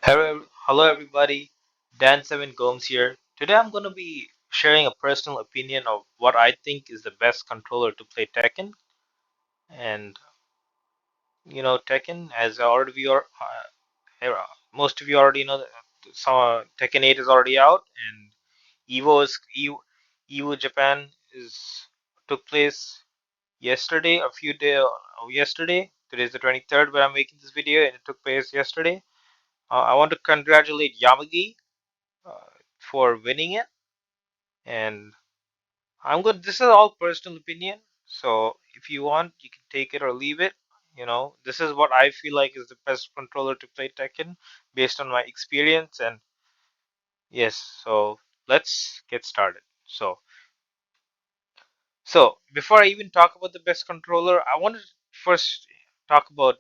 Hello everybody. Dan Seven Gomes here. Today I'm going to be sharing a personal opinion of what I think is the best controller to play Tekken. And Tekken, as already most of you already know, that Tekken 8 is already out, and Evo Japan is took place yesterday, yesterday. Today's the 23rd, where I'm making this video, and it took place yesterday. I want to congratulate Yamagi uh, for winning it. And I'm good. This is all personal opinion. So if you want, you can take it or leave it. This is what I feel like is the best controller to play Tekken based on my experience. And yes, so let's get started. So before I even talk about the best controller, I want to first talk about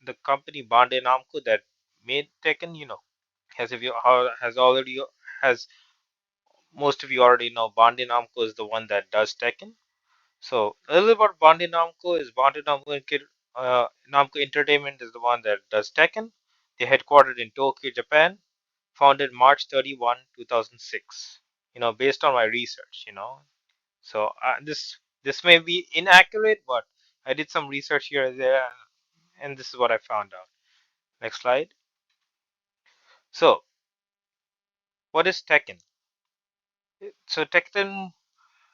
the company Bandai Namco that made Tekken. As if you how has already has most of you already know, Bandai Namco is the one that does Tekken. So a little about Bandai Namco is Namco Entertainment is the one that does Tekken. They're headquartered in Tokyo, Japan. Founded March 31, 2006. Based on my research. So this may be inaccurate, but I did some research here and there, and this is what I found out. Next slide. So what is Tekken? So Tekken,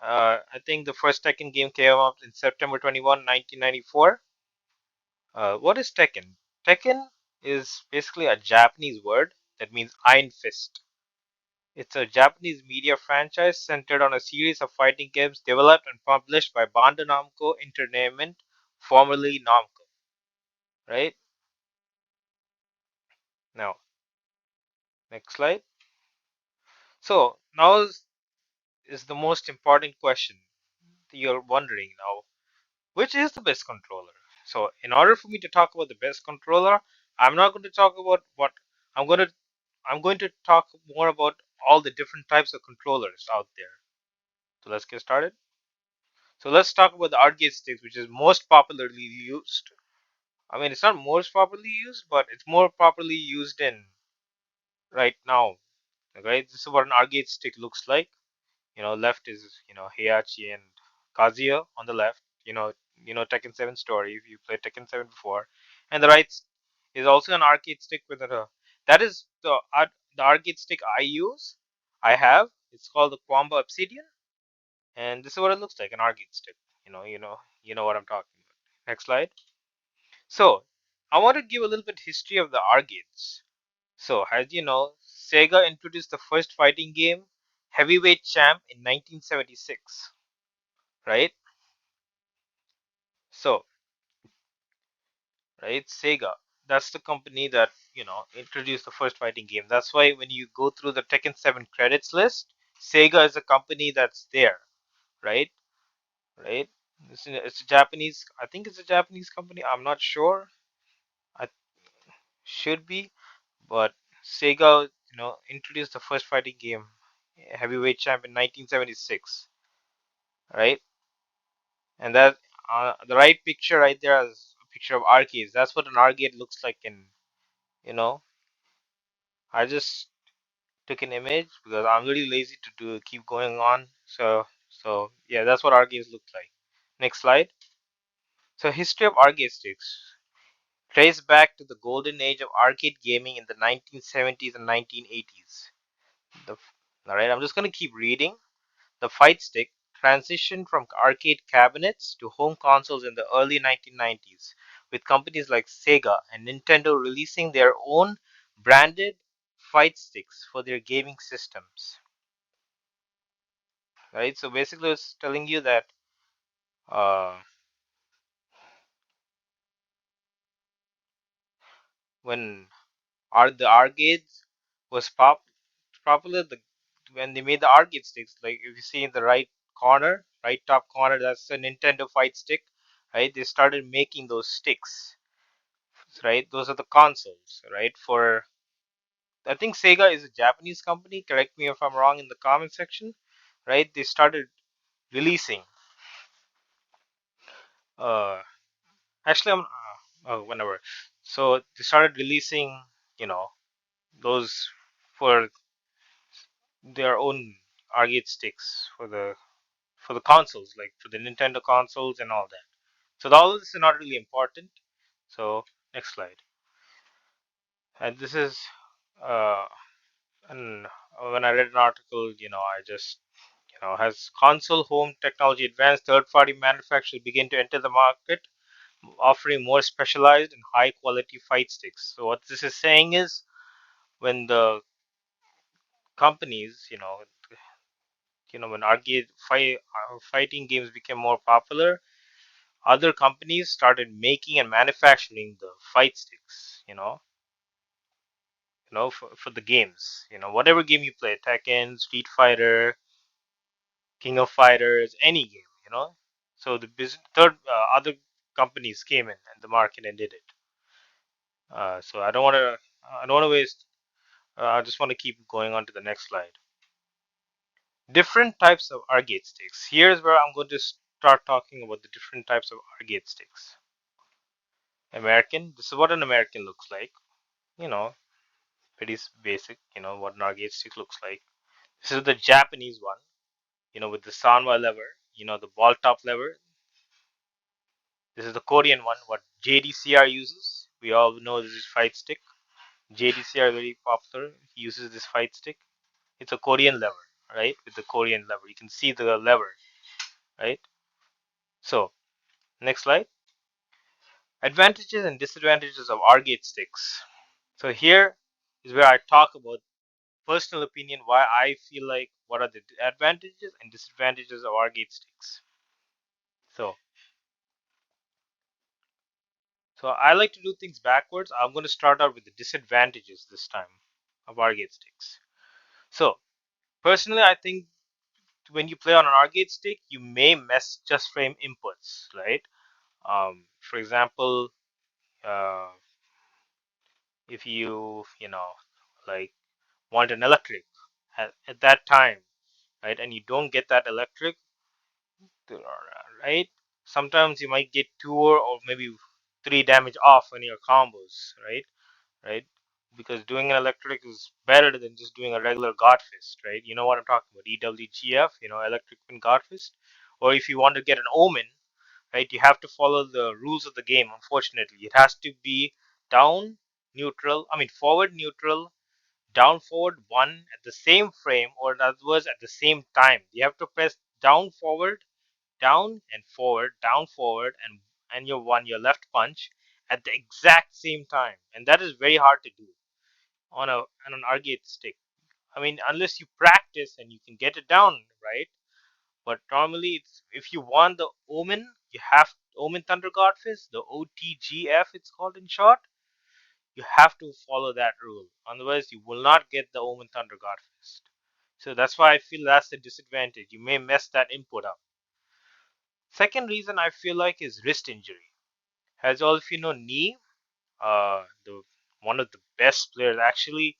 I think the first Tekken game came out in September 21, 1994. What is Tekken? Tekken is basically a Japanese word that means Iron Fist. It's a Japanese media franchise centered on a series of fighting games developed and published by Bandai Namco Entertainment, formerly Namco. Right? Now, next slide. So, now is the most important question you're wondering now. Which is the best controller? So, in order for me to talk about the best controller, I'm not going to talk about what I'm going to I'm going to talk more about all the different types of controllers out there. So let's get started. So let's talk about the arcade sticks, which is most popularly used. I mean, it's not most popularly used, but it's more popularly used in right now. Okay, this is what an arcade stick looks like. Left is Heihachi and Kazuya on the left. Tekken 7 story if you played Tekken 7 before, and the right is also an arcade stick with a that is the arcade stick I use. I have. It's called the Kwamba Obsidian, and this is what it looks like, an arcade stick. You know what I'm talking about. Next slide. So I want to give a little bit history of the arcades. So, as you know, Sega introduced the first fighting game, Heavyweight Champ, in 1976, right? So, right, Sega, that's the company that, introduced the first fighting game. That's why when you go through the Tekken 7 credits list, Sega is a company that's there, right? Right? It's a Japanese, I think it's a Japanese company. I'm not sure. I should be, but Sega, introduced the first fighting game, Heavyweight Champ, in 1976, right? And that the right picture right there is a picture of arcades. That's what an arcade looks like. You know, I just took an image because I'm really lazy to keep going on. So yeah, that's what arcades look like. Next slide. So history of arcade sticks trace back to the golden age of arcade gaming in the 1970s and 1980s. The, all right, I'm just going to keep reading. The Fight Stick transitioned from arcade cabinets to home consoles in the early 1990s, with companies like Sega and Nintendo releasing their own branded fight sticks for their gaming systems. Right? So basically, it's telling you that uh, when the arcades was popular, when they made the arcade sticks, like if you see in the right top corner, that's a Nintendo Fight Stick. Right? They started making those sticks, right? Those are the consoles, right? For I think Sega is a Japanese company. Correct me if I'm wrong in the comment section, right? They started releasing. Uh, actually, I'm whenever. So they started releasing, you know, those for their own arcade sticks for the consoles, like for the Nintendo consoles and all that. So all of this is not really important. So next slide. And this is uh, and when I read an article, I just has console home technology advanced, third-party manufacturers begin to enter the market, offering more specialized and high-quality fight sticks. So what this is saying is when the companies, when fighting games became more popular, other companies started making and manufacturing the fight sticks, for the games, whatever game you play, Tekken, Street Fighter, King of Fighters, any game, So the other companies came in and the market and did it. So I don't want to waste. I just want to keep going on to the next slide. Different types of arcade sticks. Here's where I'm going to start talking about the different types of arcade sticks. American. This is what an American looks like. You know, pretty basic. What an arcade stick looks like. This is the Japanese one. With the Sanwa lever. The ball top lever. This is the Korean one. What JDCR uses. We all know this is fight stick. JDCR very popular. He uses this fight stick. It's a Korean lever, right? With the Korean lever, you can see the lever, right? So next slide. Advantages and disadvantages of arcade sticks. So here is where I talk about personal opinion, why I feel like what are the advantages and disadvantages of arcade sticks. So, so I like to do things backwards. I'm going to start out with the disadvantages this time of arcade sticks. So, personally, I think when you play on an arcade stick, you may mess just frame inputs, right? For example, uh, if you like want an electric at that time, right, and you don't get that electric, right? Sometimes you might get two or maybe three damage off on your combos, right? Right? Because doing an electric is better than just doing a regular God Fist, right? You know what I'm talking about? EWGF, Electric Pin God Fist. Or if you want to get an Omen, right, you have to follow the rules of the game, unfortunately. It has to be down, neutral, forward, neutral, down, forward, one at the same frame, or in other words, at the same time. You have to press down, forward, and your left punch at the exact same time, and that is very hard to do on an arcade stick. Unless you practice and you can get it down right. But normally, if you want the Omen, you have Omen Thunder Godfist, the OTGF, it's called in short. You have to follow that rule. Otherwise, you will not get the Omen Thunder Godfist. So that's why I feel that's the disadvantage. You may mess that input up. Second reason I feel like is wrist injury. As all of you know, Knee, the one of the best players. Actually,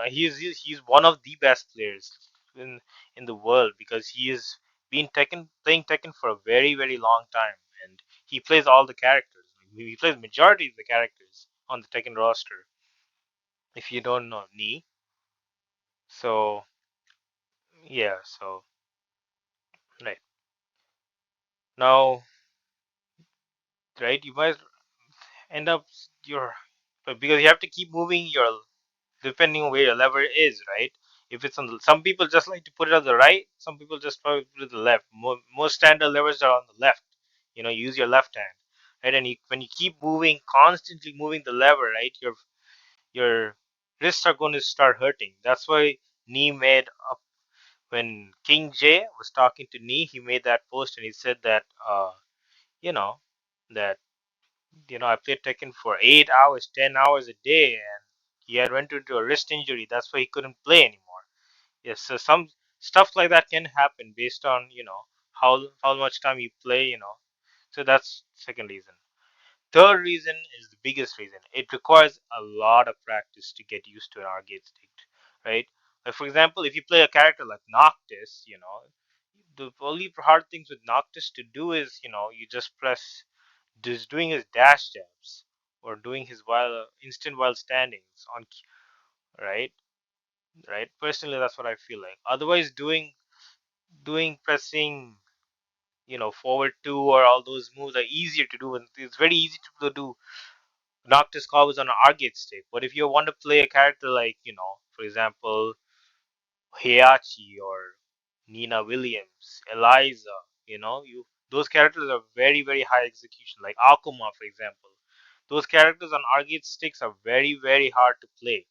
he's one of the best players in the world because he has been playing Tekken for a very very long time, and he plays all the characters. He plays majority of the characters on the Tekken roster. If you don't know Knee, so yeah, so right now, right, you might end up your but because you have to keep moving your depending on where your lever is, right? If it's on some people just like to put it on the right, some people just probably put it on the left. Most standard levers are on the left. Use your left hand, right? And when you keep moving, constantly moving the lever, right, your wrists are going to start hurting. That's why Knee made up when King J was talking to Knee, he made that post and he said that you know that I played Tekken for 8 hours, 10 hours a day, and he had went into a wrist injury. That's why he couldn't play anymore. Yes, so some stuff like that can happen based on how much time you play. So that's second reason. Third reason is the biggest reason. It requires a lot of practice to get used to an arcade stick, right? Like for example, if you play a character like Noctis, the only hard things with Noctis to do is you just press just doing his dash jabs or doing his instant while standings on right? Right. Personally, that's what I feel like. Otherwise, doing pressing, forward two or all those moves are easier to do, and it's very easy to do Noctis combos on an Argate stick. But if you want to play a character like, for example, Heihachi or Nina Williams, Eliza, you those characters are very, very high execution, like Akuma, for example. Those characters on Argate sticks are very, very hard to play.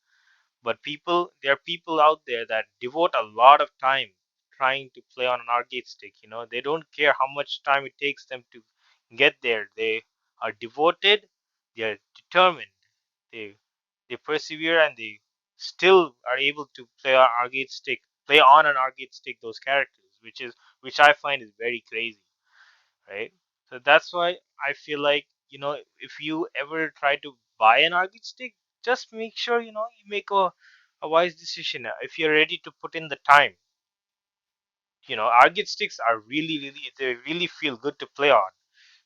But there are people out there that devote a lot of time trying to play on an arcade stick. They don't care how much time it takes them to get there. They are devoted, they are determined, they they persevere, and they still are able to play on an arcade stick those characters, which I find is very crazy, right? So that's why I feel like, if you ever try to buy an arcade stick, just make sure, you make a wise decision. If you're ready to put in the time, arcade sticks are really, really, they really feel good to play on.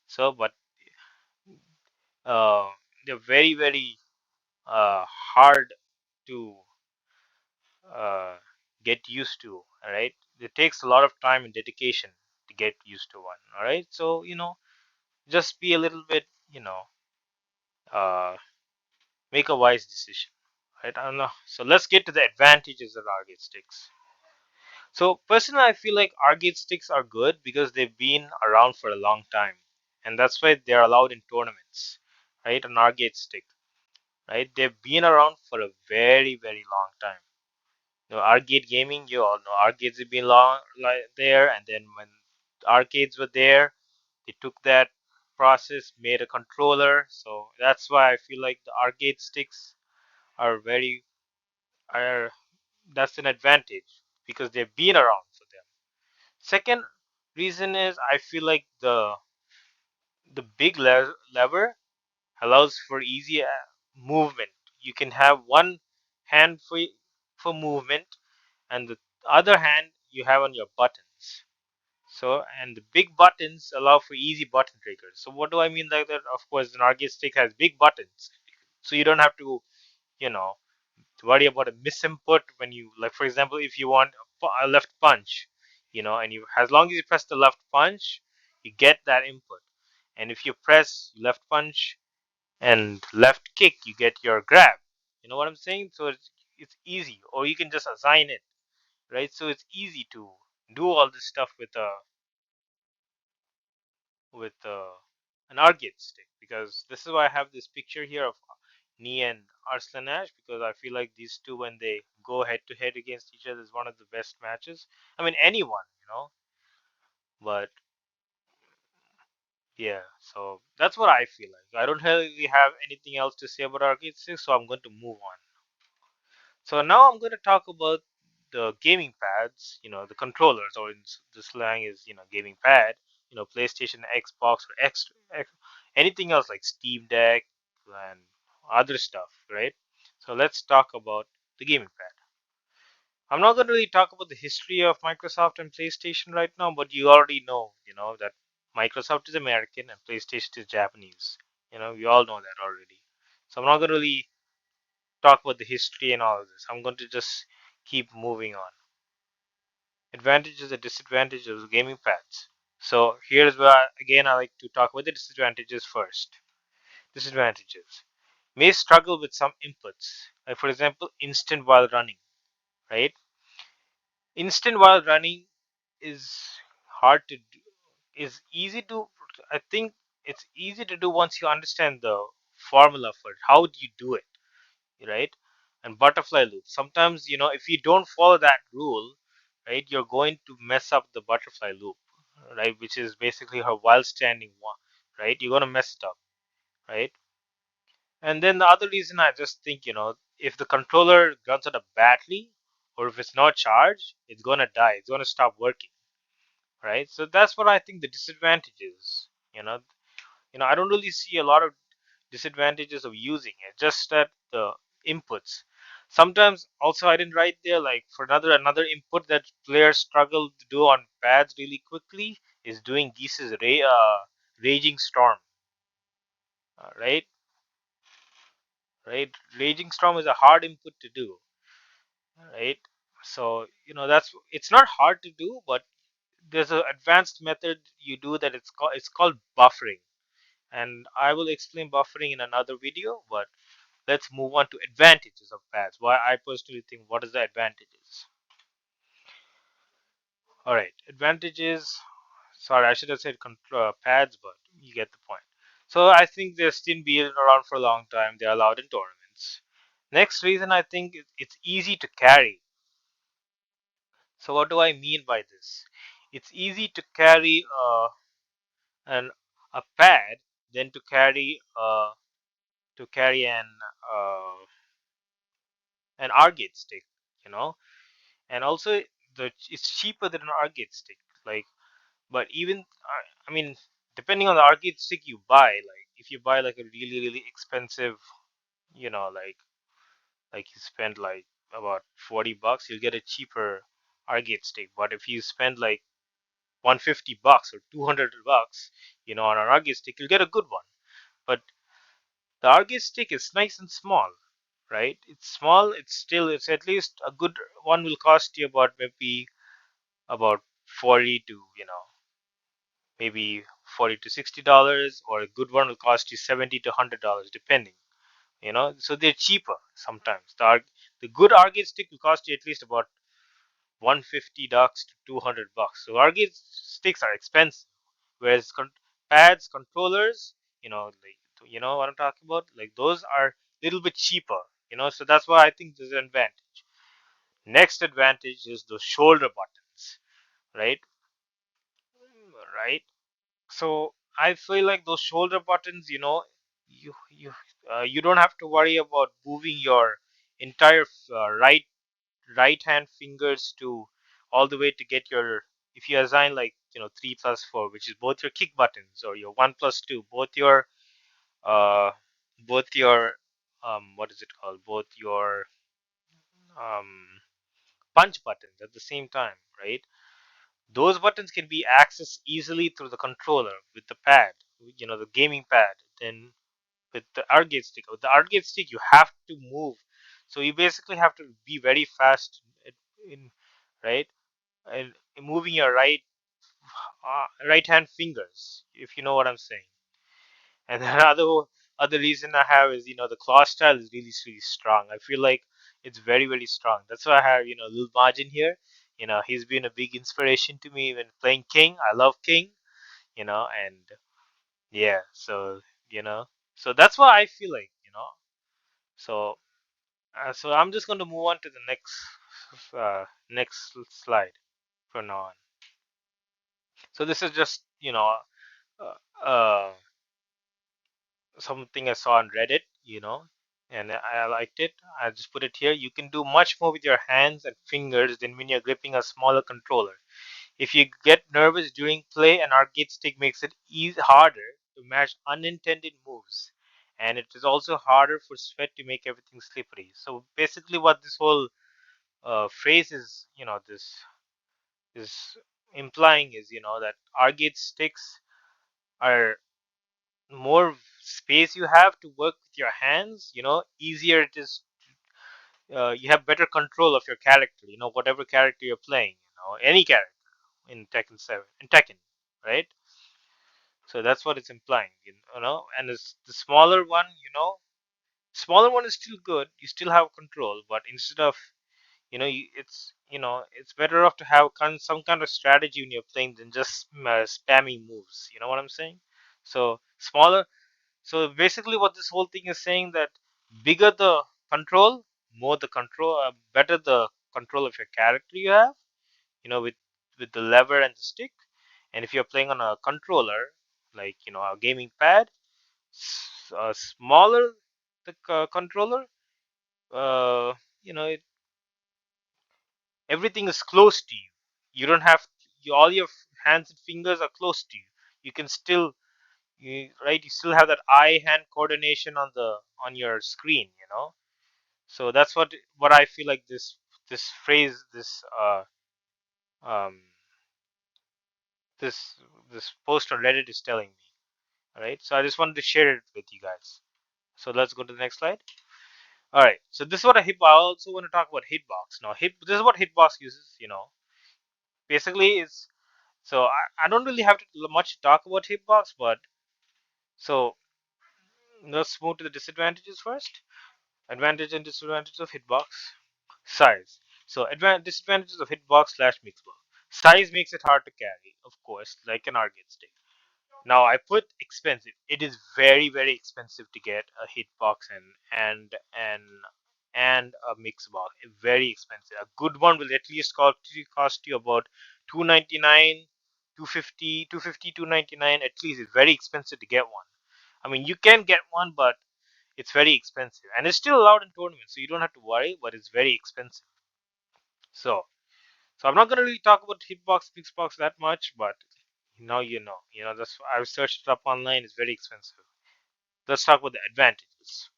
So, but uh, they're very, very hard to uh, get used to. All right, it takes a lot of time and dedication to get used to one. All right, so just be a little bit, uh, make a wise decision, right? I don't know. So let's get to the advantages of arcade sticks. So personally, I feel like arcade sticks are good because they've been around for a long time, and that's why they're allowed in tournaments, right? An arcade stick, right? They've been around for a very, very long time. Arcade gaming, you all know, arcades have been long like there, and then when arcades were there, they took that process, made a controller. So that's why I feel like the arcade sticks are very are that's an advantage because they've been around for them. Second reason is I feel like the big lever allows for easy movement. You can have one hand for movement, and the other hand you have on your buttons. So, and the big buttons allow for easy button triggers. So what do I mean by that? Of course, an arcade stick has big buttons, so you don't have to, you know to worry about a misinput when you, like, for example, if you want a left punch, and you, as long as you press the left punch, you get that input. And if you press left punch and left kick, you get your grab. You know what I'm saying? So it's easy, or you can just assign it, right? So it's easy to do all this stuff with an arcade stick, because this is why I have this picture here of Nee and Arslan Ash, because I feel like these two, when they go head to head against each other, is one of the best matches. I mean, anyone, but yeah, so that's what I feel like. I don't really have anything else to say about arcade sticks, so I'm going to move on. So now I'm going to talk about the gaming pads, the controllers, or in the slang is, gaming pad, PlayStation, Xbox, or anything else like Steam Deck and other stuff, right? So let's talk about the gaming pad. I'm not going to really talk about the history of Microsoft and PlayStation right now, but you already know, that Microsoft is American and PlayStation is Japanese. We all know that already. So I'm not going to really talk about the history and all of this. I'm going to just keep moving on. Advantages and disadvantages of gaming pads. So here's where again I like to talk about the disadvantages first. Disadvantages. May struggle with some inputs. Like for example, instant while running, right? Instant while running is hard to do, is easy to I think it's easy to do once you understand the formula for it. How do you do it? Right? And butterfly loop. Sometimes, if you don't follow that rule, right, you're going to mess up the butterfly loop, right, which is basically her while standing one, right? You're gonna mess it up, right? And then the other reason I just think, if the controller runs out of battery or if it's not charged, it's gonna die. It's gonna stop working, right? So that's what I think the disadvantage is. I don't really see a lot of disadvantages of using it, just that the inputs. Sometimes also I didn't write there, like for another input that players struggle to do on pads really quickly is doing Geese's Raging Storm, right? Right? Raging Storm is a hard input to do. right? So that's it's not hard to do, but there's an advanced method you do that it's called buffering, and I will explain buffering in another video. But let's move on to advantages of pads. Why I personally think what is the advantages? All right, advantages. Sorry, I should have said pads, but you get the point. So I think they've still been around for a long time. They're allowed in tournaments. Next reason I think it's easy to carry. So what do I mean by this? It's easy to carry an a pad than to carry an arcade stick, you know, and also it's cheaper than an arcade stick. Like, but even I mean, depending on the arcade stick you buy, like if you buy like a really expensive, like you spend like about $40, you'll get a cheaper arcade stick. But if you spend like $150 or $200, on an arcade stick, you'll get a good one. But the arcade stick is nice and small, right? It's small. It's at least a good one will cost you about maybe about 40 to maybe $40 to $60, or a good one will cost you $70 to $100 depending. So they're cheaper sometimes. The good arcade stick will cost you at least about $150 to $200. So arcade sticks are expensive, whereas pads, controllers, what I'm talking about, like those are a little bit cheaper. So that's why I think there's an advantage. Next advantage is the shoulder buttons, right? Right. So I feel like those shoulder buttons, you don't have to worry about moving your entire right hand fingers to all the way to get your, if you assign like 3+4, which is both your kick buttons, or your 1+2, uh both your what is it called, both your um punch buttons at the same time, right? Those buttons can be accessed easily through the controller with the pad, the gaming pad. Then with the arcade stick you have to move, so you basically have to be very fast in, right, and moving your right hand fingers, if you know what I'm saying. And other reason I have is the claw style is really strong. I feel like it's very strong. That's why I have Lil Margin here. He's been a big inspiration to me when playing King. I love King. And yeah, you know so that's why I feel like so so I'm just going to move on to the next slide from now on. So this is just uh, something I saw on Reddit, and I liked it. I just put it here. You can do much more with your hands and fingers than when you're gripping a smaller controller. If you get nervous during play, an arcade stick makes it harder to match unintended moves. And it is also harder for sweat to make everything slippery. So basically, what this whole phrase is, this is implying is, that arcade sticks are more space you have to work with your hands, easier it is. You have better control of your character, whatever character you're playing, any character in Tekken 7, in Tekken, right? So that's what it's implying, and the smaller one, smaller one is still good. You still have control, but instead of, it's better off to have some kind of strategy when you're playing than just spamming moves. You know what I'm saying? So smaller. So basically, what this whole thing is saying that bigger the control, better the control of your character you have. With the lever and the stick. And if you're playing on a controller, like a gaming pad, smaller the controller, uh, you know, it, everything is close to you. You don't have all your hands and fingers are close to you. You can still, right? You still have that eye-hand coordination on your screen. So that's what I feel like this phrase um this this post on Reddit is telling me. All right. So I just wanted to share it with you guys. So let's go to the next slide. All right. So this is what a hit. I also want to talk about hitbox. Now, this is what hitbox uses. Basically is so I don't really have to much to talk about hitbox, but so let's move to the disadvantages first. Advantage and disadvantages of hitbox. Size. So disadvantages of hitbox slash mixbox. Size makes it hard to carry, of course, like an arcade stick. Now I put expensive. It is very very expensive to get a hitbox and a mix box. Very expensive. A good one will at least cost you about 299, 250, 250, 299 at least. It's very expensive to get one. I mean, you can get one, but it's very expensive, and it's still allowed in tournaments, so you don't have to worry. But it's very expensive. So, so I'm not gonna really talk about hitbox, mixbox that much, but now you know. That's I've searched it up online. It's very expensive. Let's talk about the advantages.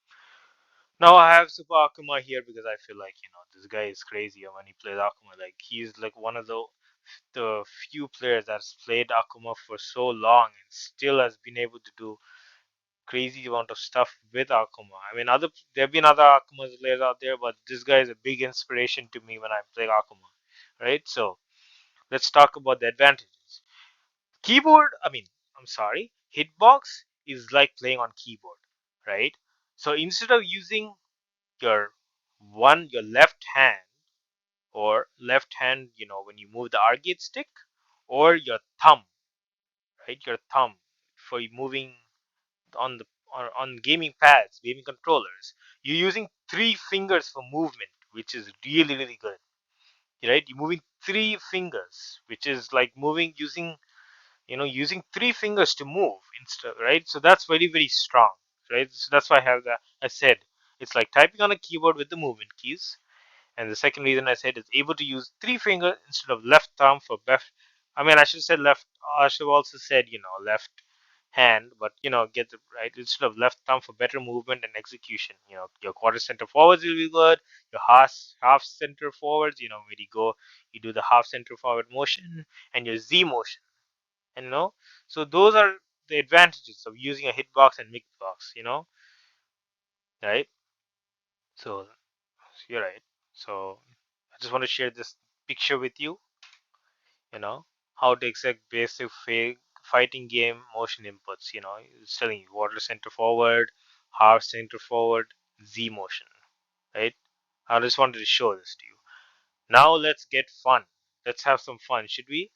Now I have Super Akuma here because I feel like this guy is crazy when he plays Akuma. Like he's like one of the few players that's played Akuma for so long and still has been able to do crazy amount of stuff with Akuma. I mean, there have been other Akuma players out there, but this guy is a big inspiration to me when I play Akuma. Right? So let's talk about the advantages. Keyboard, I mean, I'm sorry, hitbox is like playing on keyboard, right? So instead of using your your left hand or left hand, when you move the arcade stick, or your thumb, right? Your thumb for moving on the on gaming pads, gaming controllers, you're using three fingers for movement, which is really really good, right? You're moving three fingers, which is like moving using three fingers to move instead, right? So that's very very strong, right? So that's why I said it's like typing on a keyboard with the movement keys. And the second reason I said is able to use three fingers instead of left thumb for left. I mean, I should have said left. I should have also said left hand, but get the right instead of left thumb for better movement and execution. Your quarter center forwards will be good. Your half center forwards. Where you go, you do the half center forward motion and your Z motion. And so those are the advantages of using a hitbox and mixbox. Right? So you're right. So I just want to share this picture with you. You know how to exact basic fighting game motion inputs. It's telling you water center forward, half center forward, Z motion. Right? I just wanted to show this to you. Now let's get fun. Let's have some fun, should we?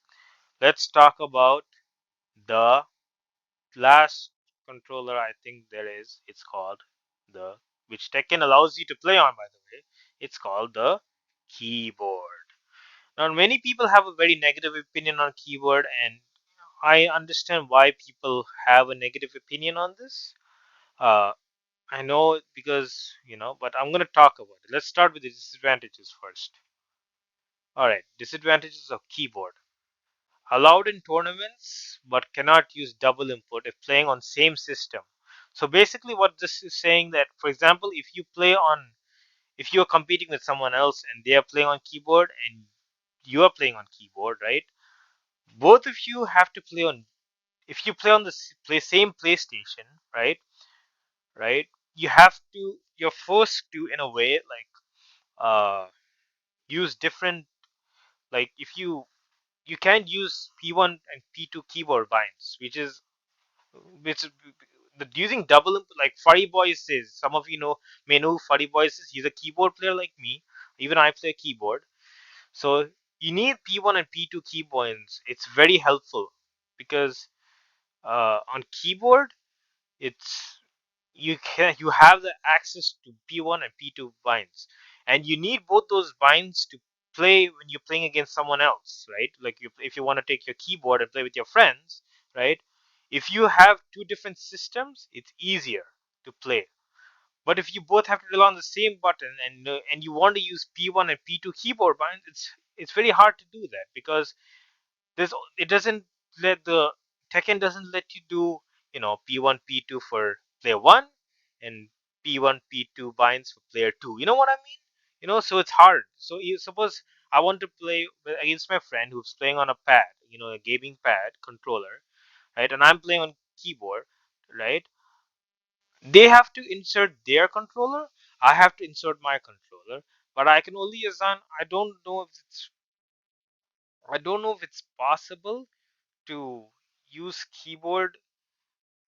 Let's talk about the last controller I think there is. It's called the which Tekken allows you to play on, by the way. It's called the keyboard. Now, many people have a very negative opinion on keyboard, and I understand why people have a negative opinion on this. Uh, I know because but I'm going to talk about it. Let's start with the disadvantages first. All right, disadvantages of keyboard. Allowed in tournaments, but cannot use double input if playing on same system. So basically, what this is saying that, for example, if you're competing with someone else and they are playing on keyboard and you are playing on keyboard, right? Both of you have to play on. If you play on the same PlayStation, right? Right? You have to. You're forced to, in a way, like use different. Like if you can't use P1 and P2 keyboard binds, which the using double like Furry Boy says. Some of you may know who Furry Boy is. He's a keyboard player like me. Even I play keyboard. So you need P1 and P2 keyboards. It's very helpful because on keyboard it's you have the access to P1 and P2 binds, and you need both those binds to play when you're playing against someone else, right? Like if you want to take your keyboard and play with your friends, right? If you have two different systems, it's easier to play. But if you both have to rely on the same button and you want to use P1 and P2 keyboard binds, it's very hard to do that because there's it doesn't let the Tekken doesn't let you do P1 P2 for player 1 and P1 P2 binds for player 2. You know what I mean? So it's hard. So you suppose I want to play against my friend who's playing on a pad, a gaming pad controller, right? And I'm playing on keyboard, right? They have to insert their controller. I have to insert my controller, but I can only assign. I don't know if it's possible to use keyboard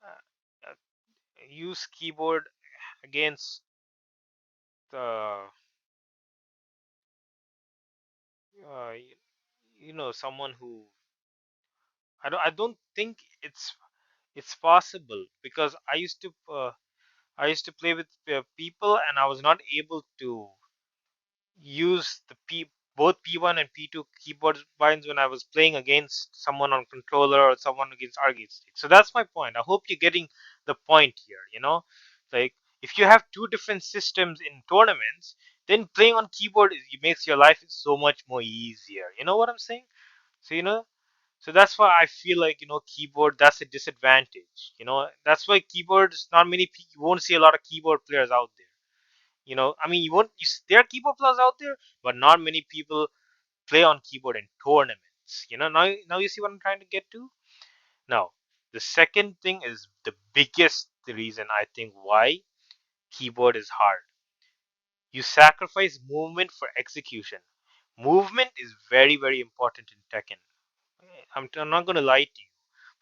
uh, use keyboard against the uh, y- someone who I don't think it's possible because I used to play with people and I was not able to use both P1 and P2 keyboard buttons when I was playing against someone on controller or someone against arcade stick. So that's my point. I hope you're getting the point here, Like if you have two different systems in tournaments, then playing on keyboard it makes your life so much more easier. You know what I'm saying? So so that's why I feel like keyboard that's a disadvantage. That's why keyboards not many you won't see a lot of keyboard players out there. I mean, you won't. There are keyboard players out there, but not many people play on keyboard in tournaments. Now you see what I'm trying to get to. Now, the second thing is the biggest reason I think why keyboard is hard. You sacrifice movement for execution. Movement is very, very important in Tekken. I'm not going to lie to you.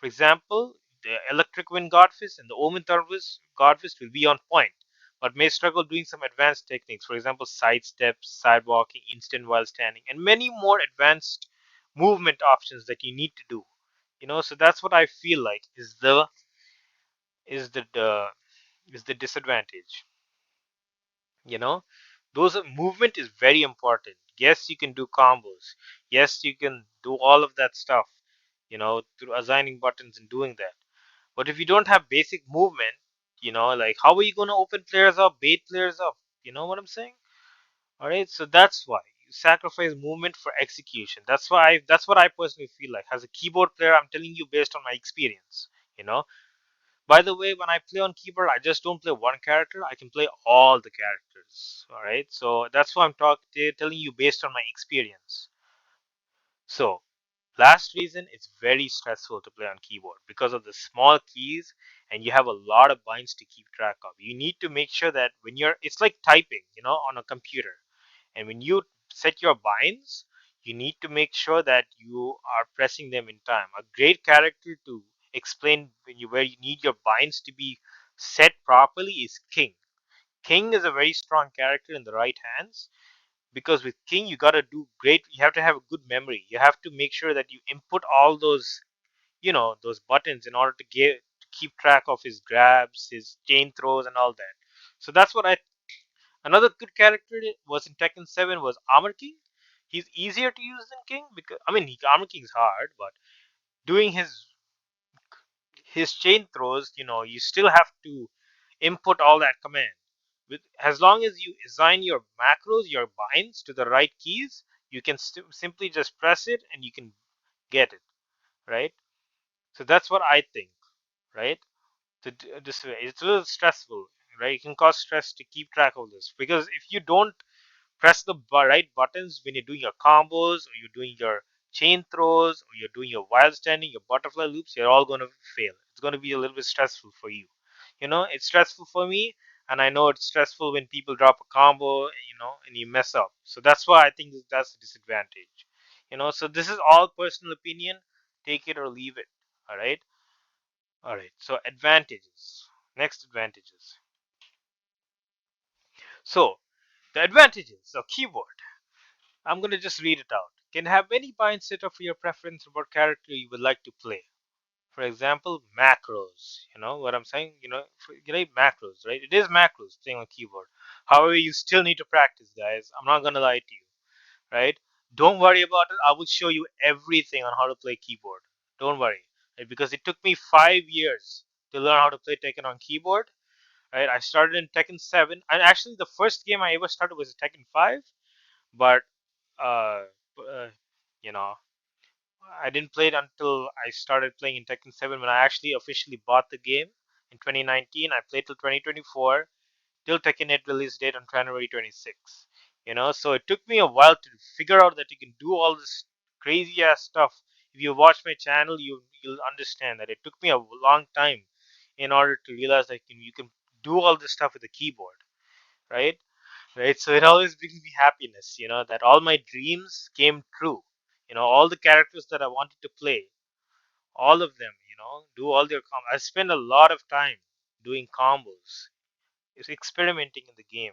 For example, the Electric Wind Godfist and the Omen Godfist will be on point, but may struggle doing some advanced techniques. For example, side steps, side walking, instant while standing, and many more advanced movement options that you need to do. So that's what I feel like is the is the disadvantage. You know, those movement is very important. Yes, you can do combos. Yes, you can do all of that stuff. Through assigning buttons and doing that. But if you don't have basic movement, like how are you going to open players up, bait players up? You know what I'm saying? All right, so that's why you sacrifice movement for execution. That's what I personally feel like. As a keyboard player, I'm telling you based on my experience. You know, by the way, when I play on keyboard, I just don't play one character. I can play all the characters. All right, so that's why I'm telling you based on my experience. So last reason, it's very stressful to play on keyboard because of the small keys and you have a lot of binds to keep track of. You need to make sure that it's like typing, on a computer. And when you set your binds, you need to make sure that you are pressing them in time. A great character to explain where you need your binds to be set properly is King. King is a very strong character in the right hands because with King you got to do great. You have to have a good memory. You have to make sure that you input all those those buttons in order to keep track of his grabs, his chain throws, and all that. So that's what I. Another good character was in Tekken 7 was Armor King. He's easier to use than King because I mean Armor King is hard, but doing his chain throws, you still have to input all that command. As long as you assign your macros, your binds to the right keys, you can simply just press it and you can get it, right? So that's what I think, right? This way, it's a little stressful, right? It can cause stress to keep track of this because if you don't press the right buttons when you're doing your combos or you're doing your chain throws or you're doing your wild standing, your butterfly loops, you're all going to fail. It's going to be a little bit stressful for you. It's stressful for me, and I know it's stressful when people drop a combo, and you mess up. So that's why I think that's a disadvantage. So this is all personal opinion. Take it or leave it. All right. All right. So advantages. Next advantages. So the advantages of keyboard. I'm going to just read it out. Can have many binds set up for your preference of what character you would like to play. For example, macros. You know what I'm saying? Macros, right? It is macros playing on keyboard. However, you still need to practice, guys. I'm not going to lie to you, right? Don't worry about it. I will show you everything on how to play keyboard. Don't worry, right? Because it took me 5 years to learn how to play Tekken on keyboard. Right? I started in Tekken 7, and actually the first game I ever started was Tekken 5, but uh, uh, you know, I didn't play it until I started playing in Tekken 7 when I actually officially bought the game in 2019. I played till 2024, till Tekken 8 release date on January 26. So it took me a while to figure out that you can do all this crazy ass stuff. If you watch my channel, you'll understand that it took me a long time in order to realize that you can do all this stuff with the keyboard, right? Right. So it always brings me happiness, that all my dreams came true. All the characters that I wanted to play, all of them, do all their I spend a lot of time doing combos, is experimenting in the game,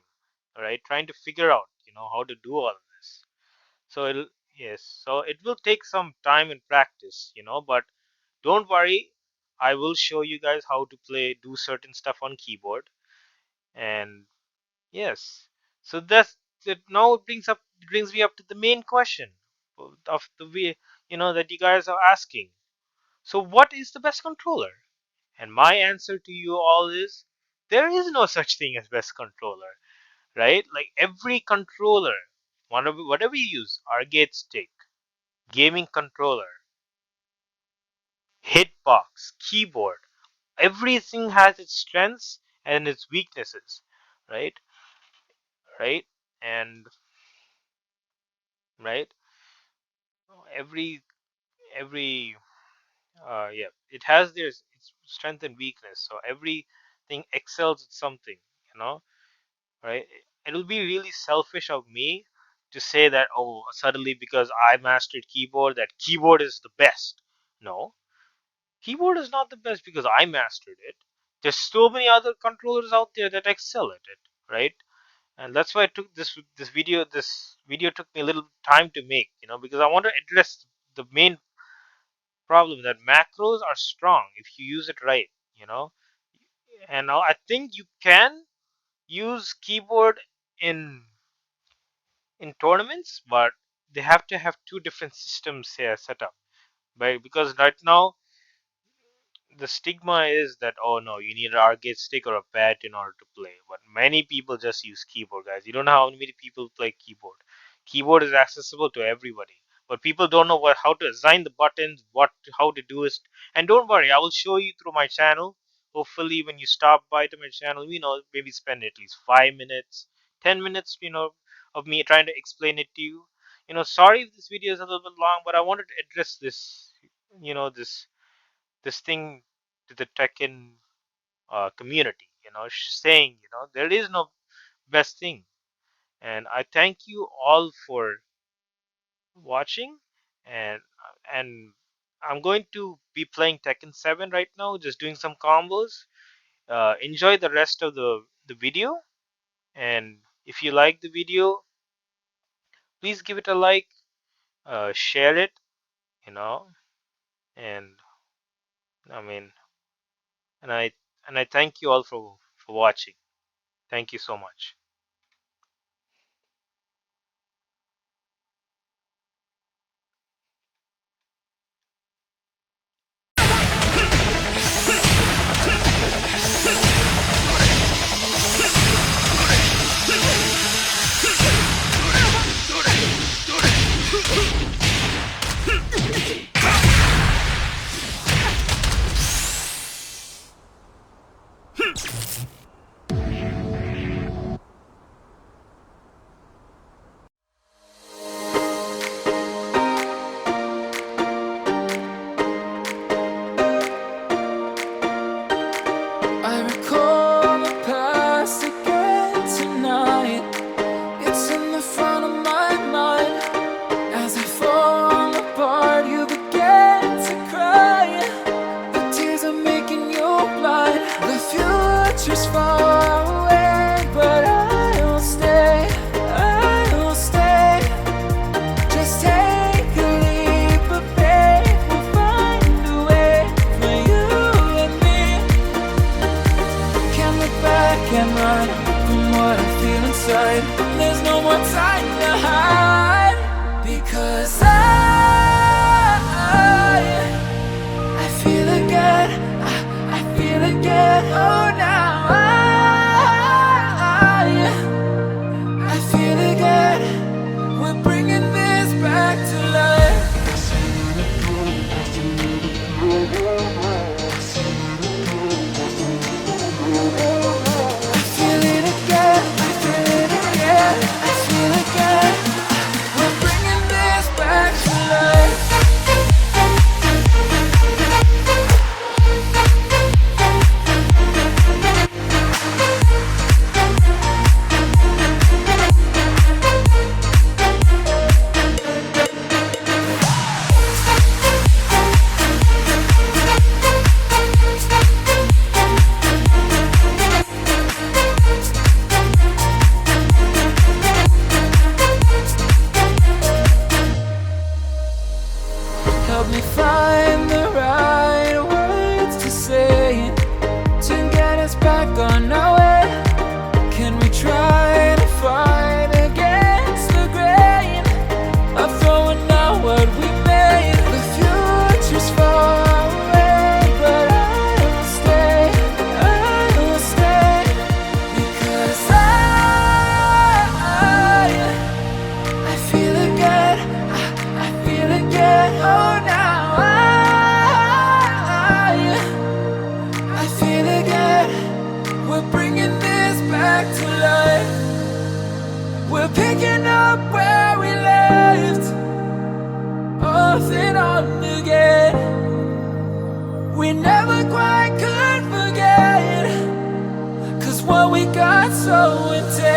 all right, trying to figure out, how to do all of this. So it'll yes, so it will take some time and practice, but don't worry, I will show you guys how to do certain stuff on keyboard. And yes, so that's that. Now it brings me up to the main question of the way, that you guys are asking. So what is the best controller? And my answer to you all is there is no such thing as best controller, right? Like every controller, whatever you use, arcade stick, gaming controller, hitbox, keyboard, everything has its strengths and its weaknesses, right? Right? And right, every every yeah, it has its strength and weakness. So everything excels at something, you know, right? It'll be really selfish of me to say that, oh, suddenly because I mastered keyboard, that keyboard is the best. No, keyboard is not the best because I mastered it. There's so many other controllers out there that excel at it, right? And that's why I took this video. This video took me a little time to make, because I want to address the main problem that macros are strong if you use it right, you know. And now I think you can use keyboard in in tournaments, but they have to have two different systems here set up, right? Because right now the stigma is that, oh no, you need an arcade stick or a pad in order to play. But many people just use keyboard, guys. You don't know how many people play keyboard. Keyboard is accessible to everybody, but people don't know how to assign the buttons, how to do it. And don't worry, I will show you through my channel. Hopefully, when you stop by to my channel, maybe spend at least 5 minutes, 10 minutes, of me trying to explain it to you. Sorry if this video is a little bit long, but I wanted to address this, this thing to the Tekken community, saying, there is no best thing. And I thank you all for watching, and and I'm going to be playing Tekken 7 right now, just doing some combos. Enjoy the rest of the video, and if you like the video, please give it a like, share it, you know, and I mean, and I thank you all for watching. Thank you so much. I recall the past again tonight. It's in the front of my mind. As I fall apart, you begin to cry. The tears are making you blind. The future's far away, but I will stay. I will stay. Just take a leap of faith. We'll find a way for you and me. Can't look back and run from what I feel inside. There's no more time to hide, because I feel again. I feel again. Oh, now I feel again. We're bringing this back to life. I feel it again. I feel it again. I feel again. We're bringing this back to life. again. We're bringing this back to life. We're picking up where we left, off and on again. We never quite could forget, 'cause what we got so intense.